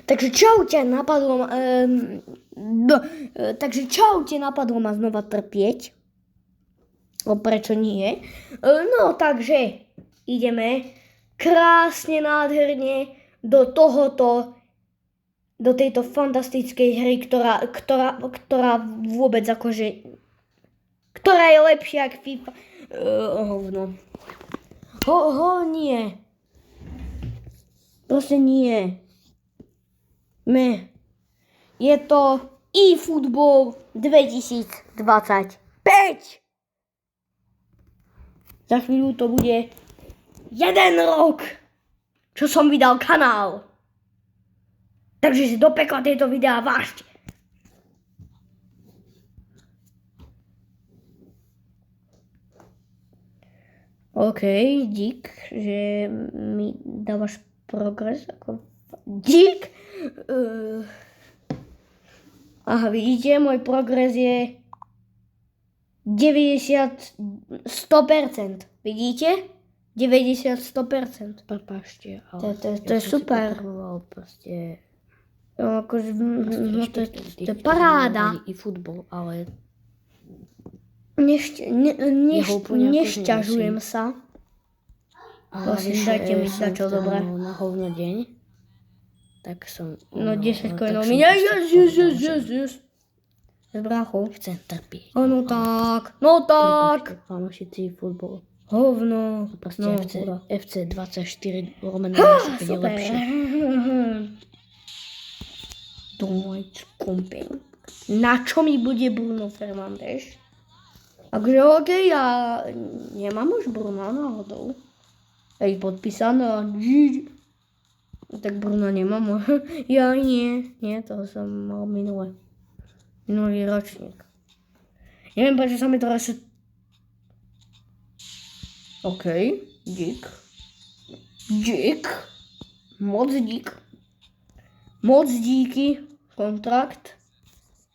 Takže čaute, napadlo ma znova trpieť. Prečo nie? No, takže ideme krásne, nádherne do tejto fantastickej hry, ktorá vôbec akože, ktorá je lepšia ako FIFA. Hovno. Nie. Proste nie. Je to eFootball 2025. Za chvíľu to bude 1 rok, čo som vydal kanál. Takže si do pekla tieto videá vážte. OK, dík, že mi dávaš progres. Dík. Aha, vidíte, môj progres je 100%. Vidíte? 100%. Prepáčte, ale to je super. Proste, no, akože, to je paráda. I futbol, ale nešťažujem sa. Prosím, dajte mi čo dobré. Na hovno deň. Tak som... No 10 coinov mi... Yes. Brácho. Chcem trpieť. No tak. Fanúšici futbol. Hovno. Proste FC 24 lomené 25 je lepšie. To môj skumping. Na čo mi bude Bruno Fernandes? Takže okej, ja nemám už Bruna náhodou. Ej, podpísané. Tak Bruna nemám. Ja nie, to som mal minulý ročník. Neviem, prečo sa mi to raz... OK, dík. Moc díky. Kontrakt.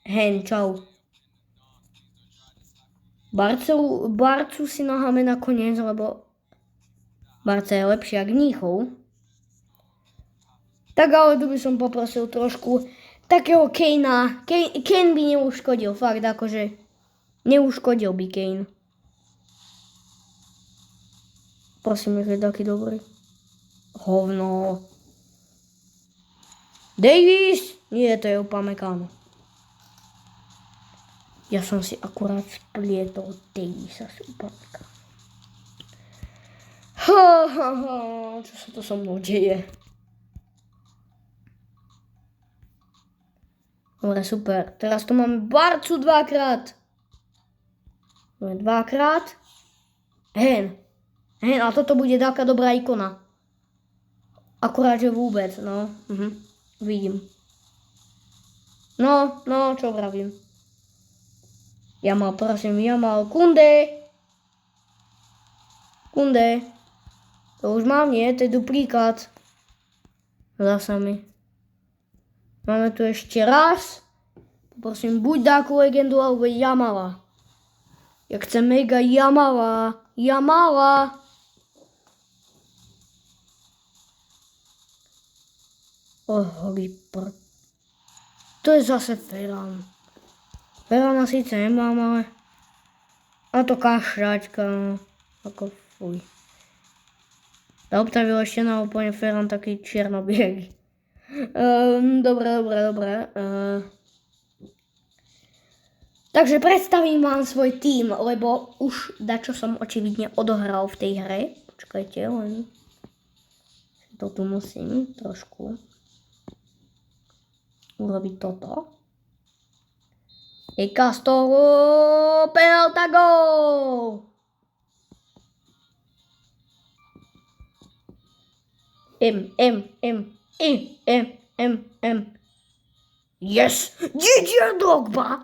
Hen, čau. Barcu si naháme nakoniec, lebo Barca je lepšia ako Mníchov. Tak ale tu by som poprosil trošku takého Kanea. Kane by neuškodil, fakt akože neuškodil by Kane. Prosím, je taký dobrý. Hovno. Davis! Nie, to je Upamecano. Ja som si akurát splietol Davisa s Upamecano. Čo sa to so mnou deje? Dobre, super. Teraz tu máme Barcu dvakrát. Hen, a toto bude taká dobrá ikona. Akurát, že vôbec, no. Vidím. No, čo vravím. Jamal, Kunde. To už mám, nie? To je duplikát. Zasa mi. Máme tu ešte raz. Poprosím, buď takú legendu, alebo Jamala. Ja chcem mega Jamala. To je zase Ferran. Ferrana síce nemám, ale... A to kašľačka, no. Ako fuj. Obtavil ešte na úplne Ferran taký čierno-bielý. Dobre. Takže predstavím vám svoj tím, lebo už dačo som očividne odohral v tej hre. Počkajte, len to tu musím trošku urobiť toto. Castoro, penalta, gól! Yes! Didier Drogba?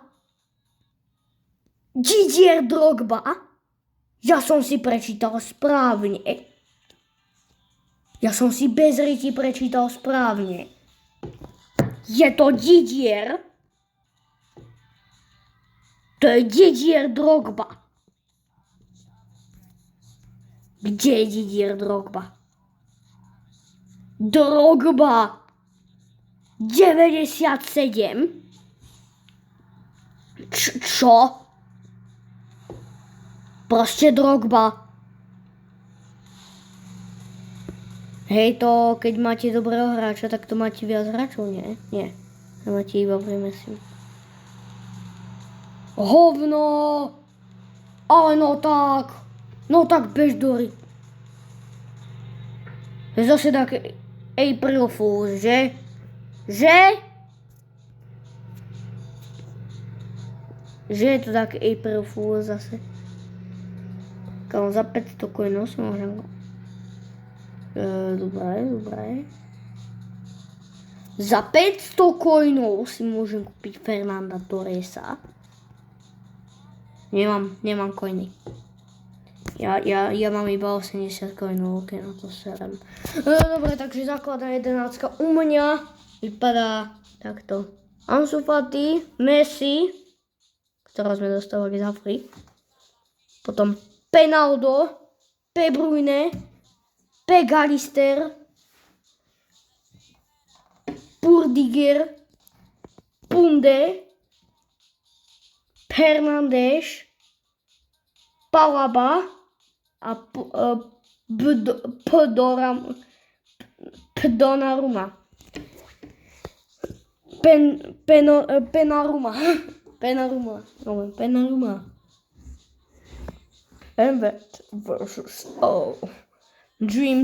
Ja som si prečítal správne. Ja som si bez ryti prečítal správne. Je to Didier? To je Didier Drogba. Kde je Didier Drogba? 97. Čo? Proste Drogba. Hej, to keď máte dobrého hráča, tak to máte viac hráčov, nie? Nie. To máte iba pri Messi. Hovno! Ale no tak bež do Zase tak April Fools, že? Že je to tak April Fools zase. Kámo, za 500 coinov si môžem... Dobre. Za 500 coinov si môžem kúpiť Fernanda Torresa. Nemám coiny. Ja mám iba 80 coinov, ok, na to serem. Dobre, takže základná 11 u mňa vypadá takto. Ansu Fati, Messi, ktorého sme dostávali za free. Potom Penaldo, De Bruyne, Pegalister, Purdiger, Punde, Fernandes, Palaba a Donnarumma. Penaruma. Envet versus Dream.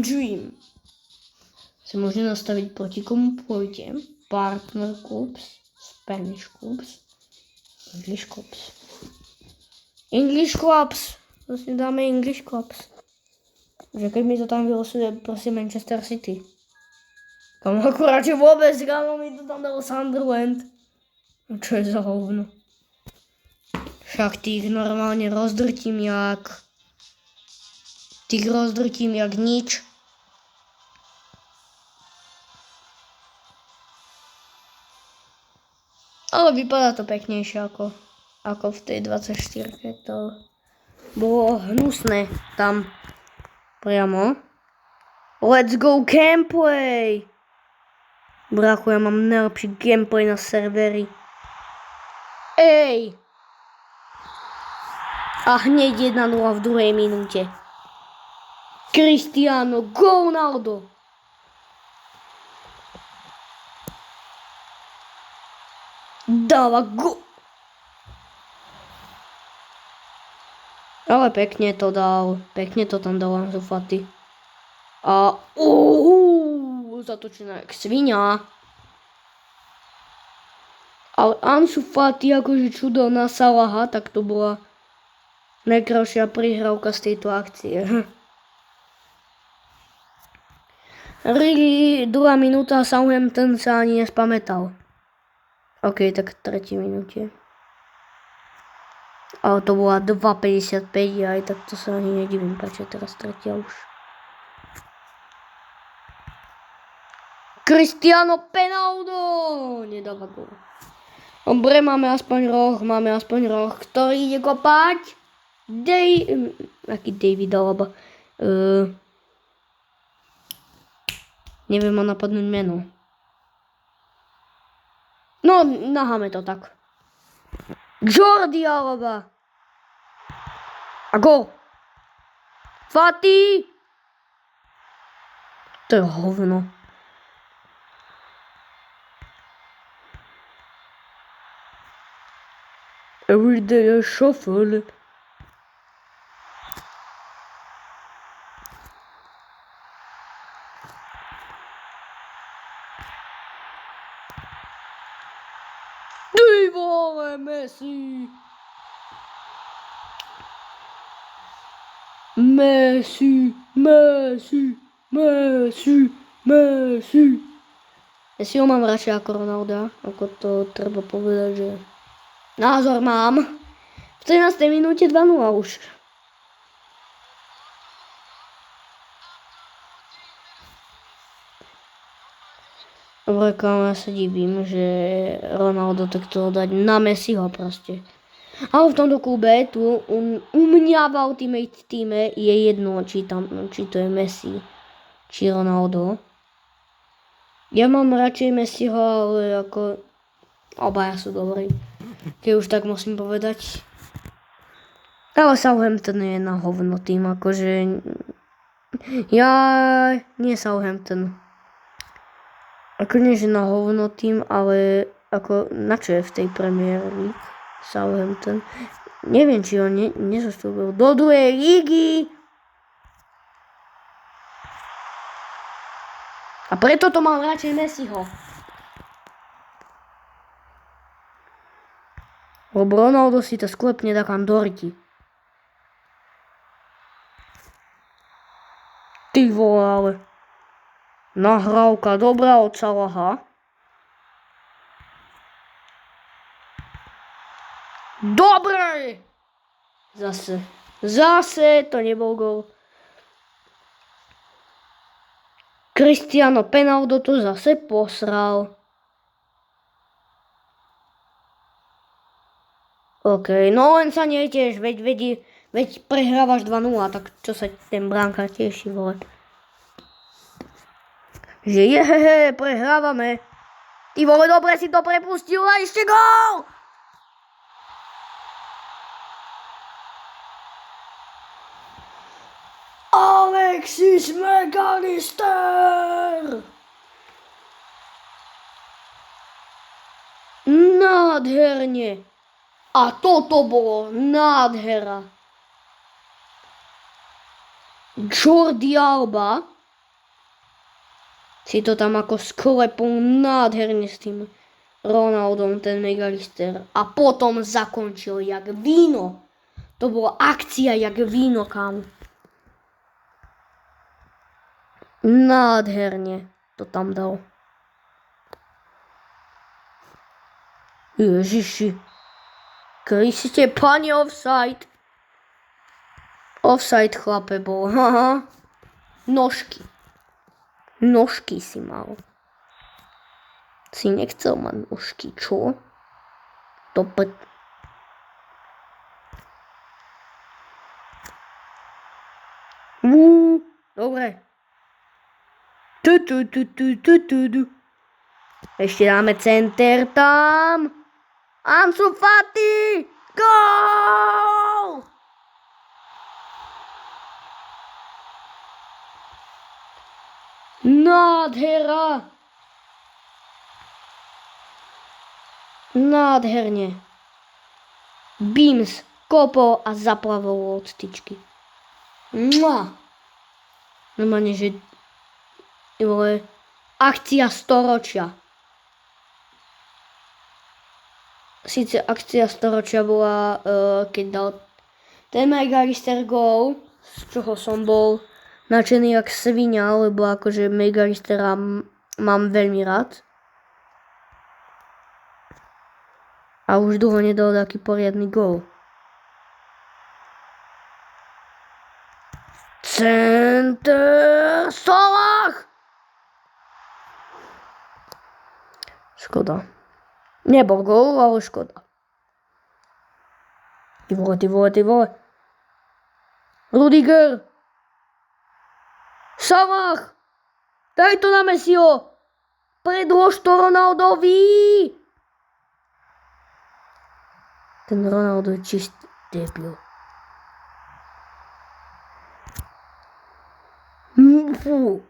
Si môže nastaviť proti komu pôjde. Partner clubs, Spanish clubs, English clubs. To si dáme English clubs. Že keď mi to tam vylosuje, prosím Manchester City. Kam akurát, že vôbec, kámo, mi to tam dalo Sunderland. No čo je za hovno? Však tých normálne rozdrtím jak nič. Ale vypadá to peknejšie ako v tej 24. To bolo hnusné tam priamo. Let's go gameplay! Brachu, ja mám najlepší gameplay na serveri. Ej! A hneď 1-0 v druhej minúte. Cristiano Ronaldo. Dáva go. Ale pekne to dal. Pekne to tam dal Ansu Fati. A zatočená jak svinia. Ale Ansu Fati akože čudo na Salaha, tak to bola najkrajšia prihrávka z tejto akcie. Really, 2 minúta, Southampton sa ani nespamätal. Ok, tak v 3. minúte. Ale to bola 2,55 a aj tak to sa ani nedivím, prečo teraz tretia už. Cristiano Penaldo nedáva gól. Dobre, máme aspoň roh, ktorý ide kopať. Aký David, alebo... neviem ma napadnúť meno. No, naháme to tak. Jordi Alba. A gól. Fati. To je hovno. Every day I shuffle. Messi. Ja si ho mám radšej ako Ronalda, ako to treba povedať, že názor mám. V 13. minúte 2-0 už. Dobre, ja sa divím, že Ronaldo takto dať na Messiho proste. Ale v tomto klube, tu u mňa v Ultimate týme je jedno, či to je Messi, či Ronaldo. Ja mám radšej Messiho, ale ako obaja sú dobrí. Keď už tak musím povedať. Ale Southampton je na hovno tým, akože ja nie Southampton. Ako nie, že na hovno tým, ale ako na čo je v tej Premier League Southampton? Neviem, či on nezostúpil do druhej lígy. A preto to mám radšej Messiho. Lebo Ronaldo si to sklepne takám do rti. Ty vole, ale nahrávka dobrá od Salaha. Dobre! Zase to nebol gól. Cristiano Ronaldo to zase posral. OK, no len sa netiež, veď prehrávaš 2-0, tak čo sa ten bránka teší, vole. Že jehehe, prehrávame. Ty vole, dobre si to prepustil a ešte gól! Alexis McAllister! Nádherne. A toto bolo nádhera. Jordi Alba si to tam ako sklepol nádherne s tým Ronaldom, ten McAllister. A potom zakončil jak víno. To bola akcia jak víno, kámo. Nádherne to tam dal. Ježiši. Kriste, pani offside. Offside, chlape, bol. Haha. Nožky. Nožky si mal. Si nechcel mať nožky, čo? To dobre. Ešte dáme center tam. Ansu Fati! Gól! Nádhera! Nádherne. Beams kopol a zaplavol od tyčky. Mua! Normálne, že akcia storočia. Sice akcia storočia bola, keď dal ten McAllister gól, z čoho som bol nadšený jak svinia, lebo akože McAllistera mám veľmi rád. A už dlho nedal taký poriadny gól. Center Salah! Škoda. Nebol gól, ale škoda. Ty vole. Rudiger! Salah! Daj to na Messiho! Predlož to Ronaldovi! Ten Ronaldo je čistý debil. Fú.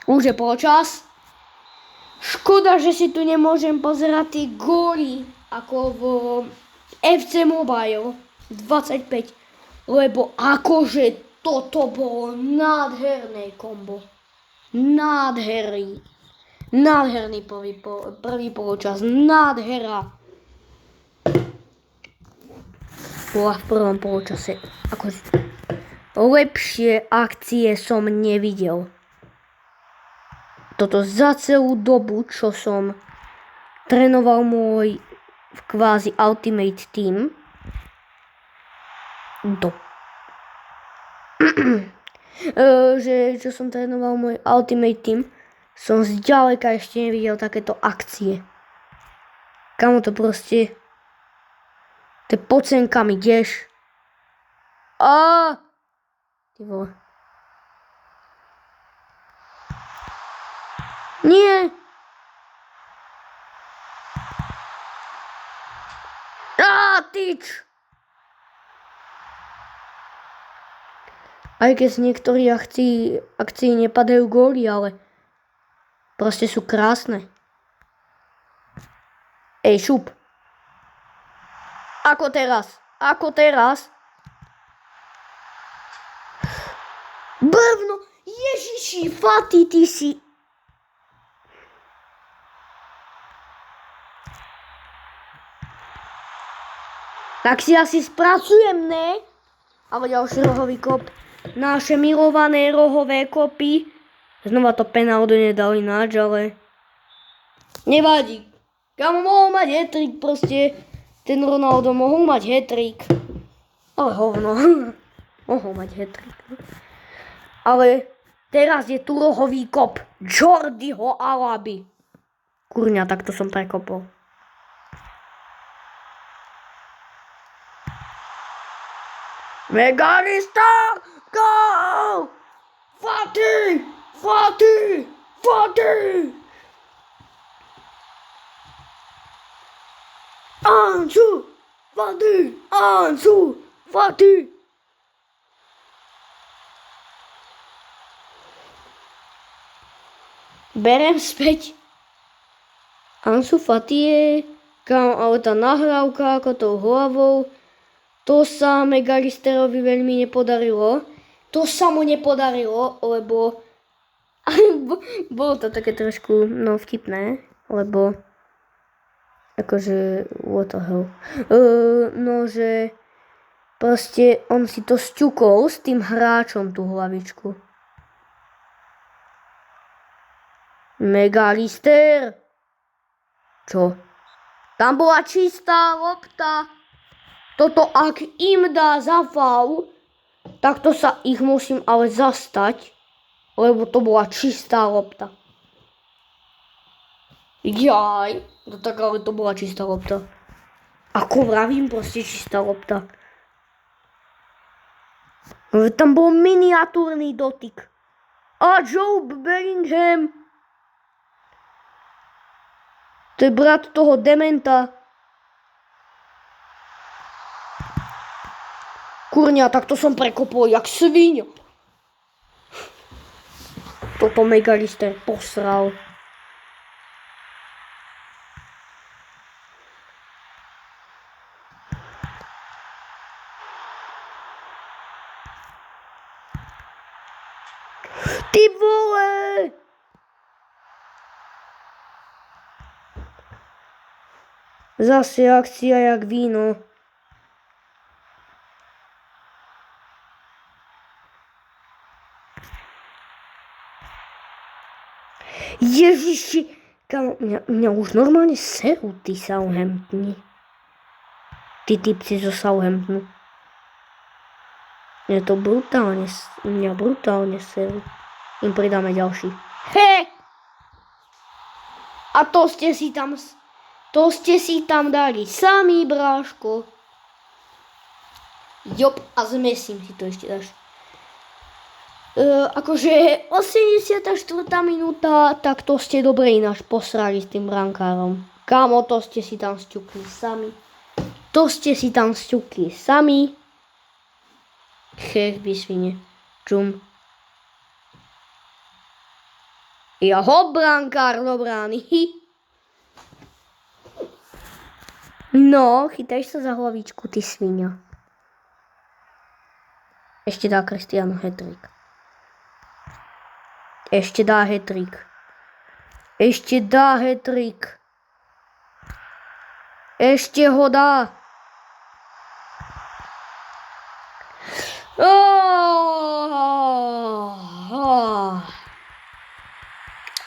Už je polčas. Škoda, že si tu nemôžem pozerať tie góly ako v FC Mobile 25. Lebo akože toto bolo nádherné kombo. Nádherný prvý polčas. Nádhera. Bola v prvom polčase. Akože lepšie akcie som nevidel. Toto za celú dobu, čo som trénoval môj kvázi Ultimate Team. že čo som trénoval môj Ultimate Team, som zďaleka ešte nevidel takéto akcie. Kamo to proste... To je pod sem, kam ideš. Ty vole. Nie. Tyč. Aj keď z niektorých akcií nepadajú góly, ale proste sú krásne. Ej, šup. Ako teraz? Brvno! Ježiši, Fati, ty si... Tak si asi spracujem, ne? Ale ďalší rohový kop. Naše milované rohové kopy. Znova to penáldu nedali nač, ale... Nevadí. Kamo mohol mať hat-trick proste. Ten Ronaldo mohol mať hat-trick. Ale hovno. Mohol mať hat-trick. Ale teraz je tu rohový kop. Jordiho Alaby. Kurňa, takto som prekopol. Megalista! Go! Fati! Ansu! Fati! Berem späť. Ansu Fati je... Ale tá nahrávka ako tou hlavou... To sa Megalisterovi veľmi nepodarilo. To sa mu nepodarilo, lebo... Bolo to také trošku, vtipné, lebo... Akože, what the hell. Že... Proste on si to sťukol s tým hráčom, tú hlavičku. Megalister! Čo? Tam bola čistá lopta. Toto ak im dá za faul, tak to sa ich musím ale zastať, lebo to bola čistá lopta. Jaj, no tak ale to bola čistá lopta. Ako vravím, proste čistá lopta. Tam bol miniatúrny dotyk. A Joe Bellingham. To je brat toho dementa. Kurňa, tak to som prekopol jak sviňa. Toto Megalister posral. Ty vole! Zase akcia jak víno. Ježiši, mňa už normálne serú tí Southamptoni. Tí typci zo Southamptonu. Je to mňa brutálne serú. Im pridáme ďalší. He! A to ste si tam dali sami, bráško. Jop, a zmesím si to ešte dáš. Akože 84. minúta, tak to ste dobre ináč posrali s tým brankárom. Kámo, to ste si tam sťukli sami. Chech by svine. Čum. Ja hop, brankár do brány. No, chytáš sa za hlavičku, ty svinia. Ešte dá Cristiano hat-trick. Ešte dá hat-trick. Ešte ho dá.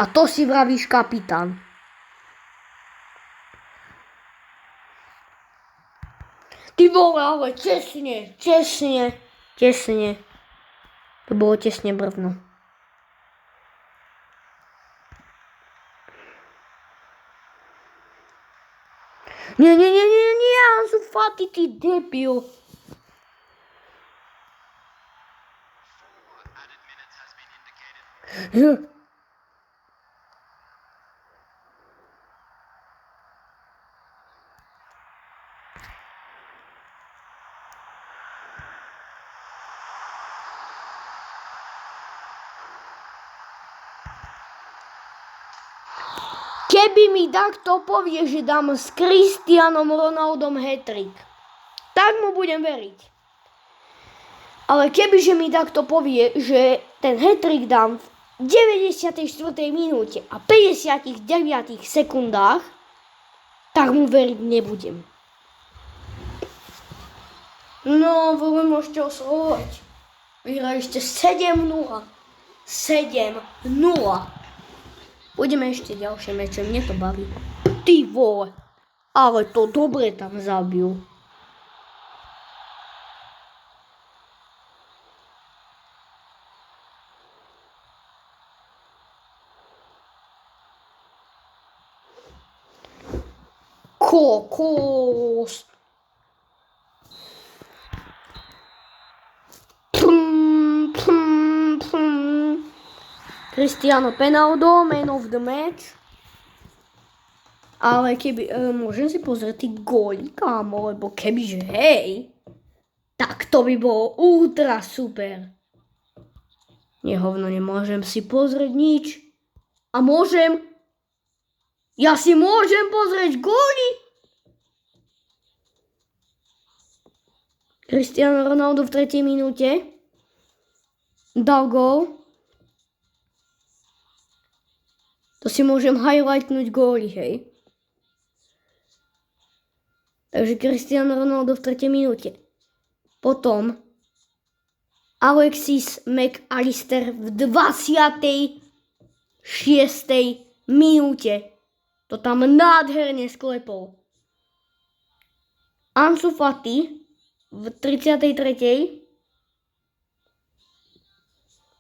A to si vravíš kapitán. Ty vole, ale čestne. To bolo tesne brvno. Nie, Ansu Fati, ty debil. Keby mi takto povie, že dám s Cristianom Ronaldom hat-trick, tak mu budem veriť. Ale kebyže mi takto povie, že ten hat-trick dám v 94. minúte a 59 sekundách, tak mu veriť nebudem. No, vy môžete oslovať. Vyhrali ste 7-0. 7-0. Budeme ešte ďalšie meče, mne to baví. Ty vole, ale to dobre tam zabil. Kokos. Cristiano Ronaldo, man of the match. Ale keby, môžem si pozrieť ty góly, kámo, lebo kebyže hej, tak to by bolo ultra super. Nie hovno, nemôžem si pozrieť nič. A môžem? Ja si môžem pozrieť góly? Cristiano Ronaldo v 3. minúte dal gól. To si môžem highlightnúť góly, hej. Takže Cristiano Ronaldo v 3. minúte. Potom Alexis McAllister v 26. minúte. To tam nádherne sklepol. Ansu Fati v 33.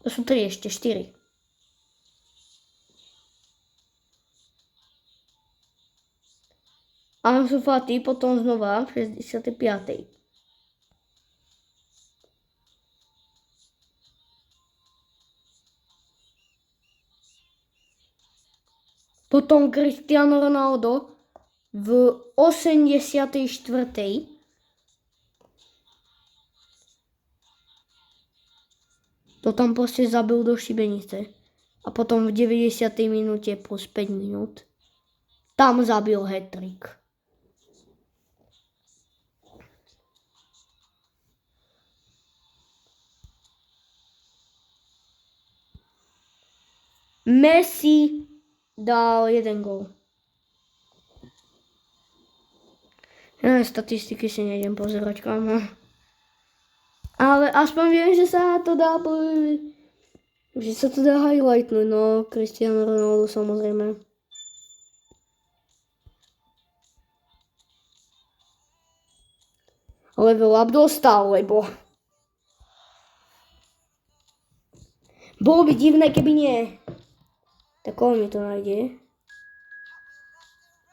To sú 3 ešte, 4. Ansu Fati potom znova v 65. Potom Cristiano Ronaldo v 84. To tam proste zabil do šibenice. A potom v 90. minúte plus 5 minút tam zabil hat-trick. Messi dal 1 gól. Ja statistiky si nejdem pozerať, kámo. Ale aspoň viem, že sa to dá highlightnúť, no Cristiano Ronaldo samozrejme. Level up dostal, lebo bolo by divné, keby nie. Tak koho mi to nájde?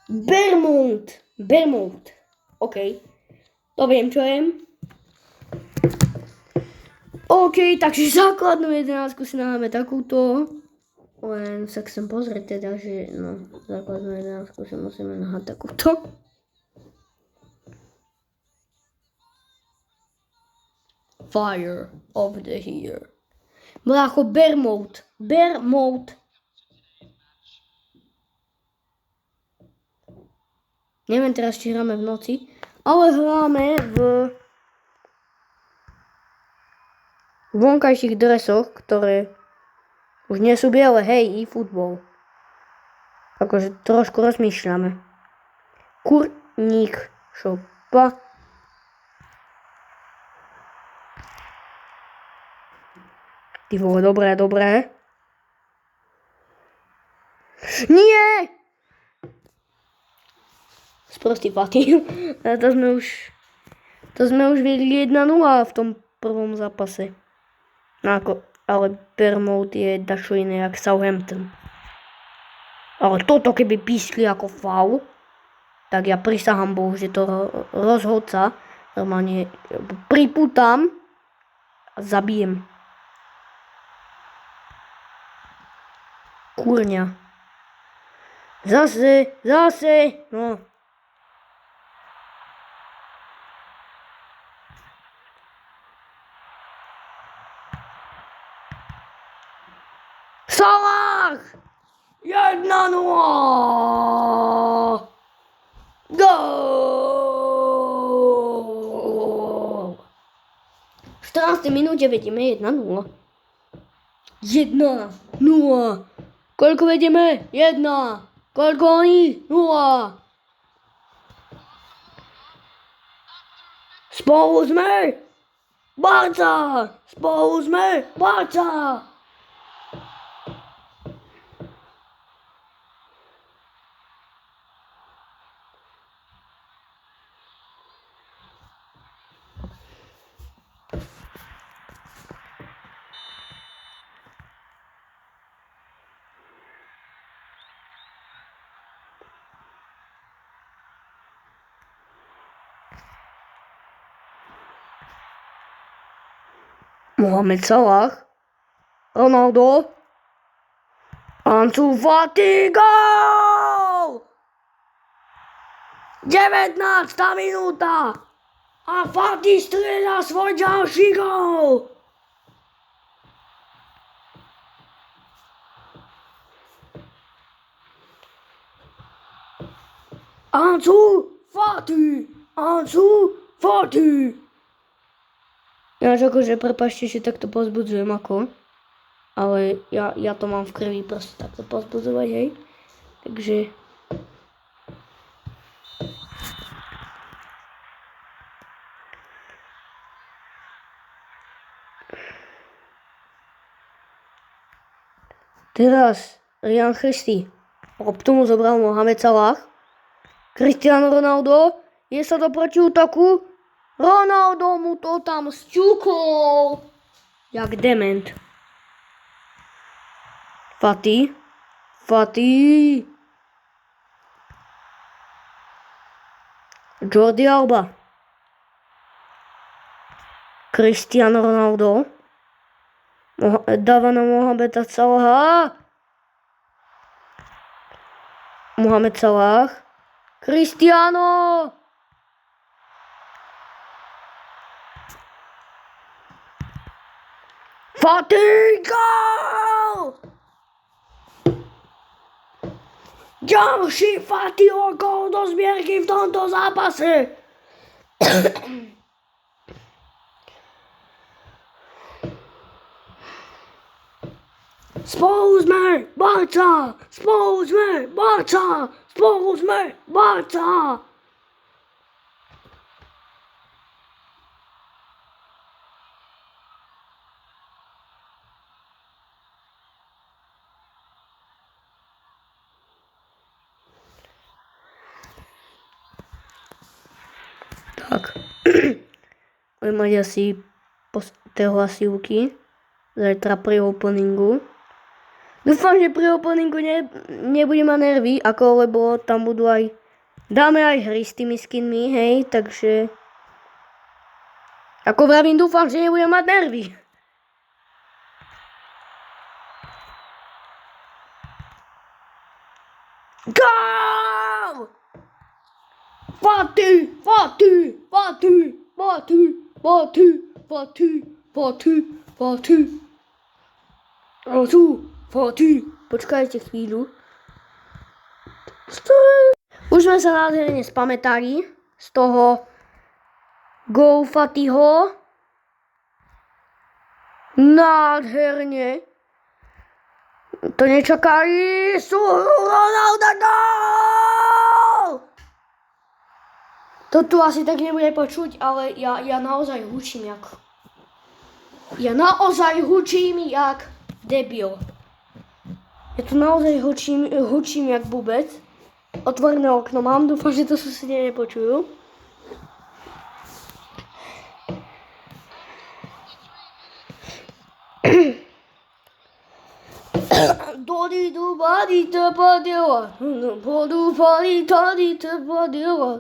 Bermouth. OK. To viem, čo je. OK, takže základnú 11 si náme takúto. Len sa chcem pozrieť teda, že no, základnú 11 si musíme nahať takúto. Fire of the year. Blácho, Bermouth. Neviem teraz, či hráme v noci, ale hráme v vonkajších dresoch, ktoré už nie sú biele, hej, e-football. Akože trošku rozmýšľame. Kurník šopa. Ty vole, dobré. Nie! Sprostý Fati. To sme už viedli 1-0 v tom prvom zápase. No ale Bournemouth je dačo iné jak Southampton. Ale toto keby pískli ako faul, tak ja prisahám Bohu, že to rozhodca normálne pripútam a zabijem. Kurňa. Zase, no. Salah! 1-0! Gól! V 14. minúte vedíme 1-0. 1-0. Koľko vedeme? 1. Koľko oni? 0. Spolu sme Barca! Spolu sme Barca! Mohamed Salah, Ronaldo, Ansu Fati, gól! 19. minúta a Fati strieľa svoj ďalší gól! Ansu Fati! Ináč akože, prepáčte, že takto pozbudzujem ako, ale ja to mám v krvi proste takto pozbudzovať, hej. Takže... Teraz Ryan Christie. Loptu mu zobral Mohamed Salah. Cristiano Ronaldo. Je sa do protiútoku. Ronaldo mu to tam sťukol. Jak dement. Fati. Jordi Alba. Cristiano Ronaldo. Dáva na Mohameda Salaha. Mohamed Salah. Cristiano. Fati, gól! Ďalší Fatiho gól do zbierky v tomto zápase. Spolu sme Barca! Tak. Budem mať asi tie hlasivky zajtra pri openingu. Dúfam, že pri openingu nebudem mať nervy, lebo tam budú aj... Dáme aj hry s tými skinmi, hej, takže... Ako vravím, dúfam, že nebudem mať nervy. Gól! Fati! Počkajte chvíľu. Už sme sa nádherne spamätali z toho gól Fatiho. Nádherne. To nečakali. Ronaldo gól! To tu asi tak nebude počuť, ale ja naozaj hučím jak... Ja naozaj hučím jak debil. Ja tu naozaj hučím jak bubec. Otvorené okno mám, dúfam, že to susedia nepočujú. Dodi du body te podjela. Bodu body tadi te podjela.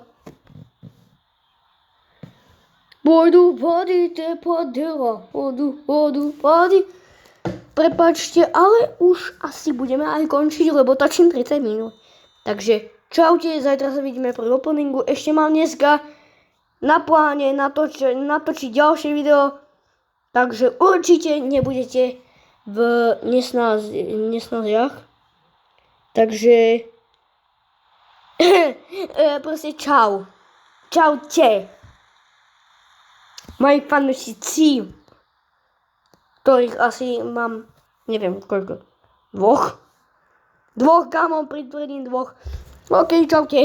Bodu body te podjela. Bodu body. Prepačte, ale už asi budeme aj končiť, lebo točím 30 minút. Takže čaute, zajtra sa vidíme pri openingu. Ešte mám dneska na pláne natočiť ďalšie video. Takže určite nebudete v nesnáziach. Takže proste čau. Čaute. Moji fanúšici, ktorých asi mám, neviem koľko, dvoch kamov, pritvrdím dvoch. OK, čaute.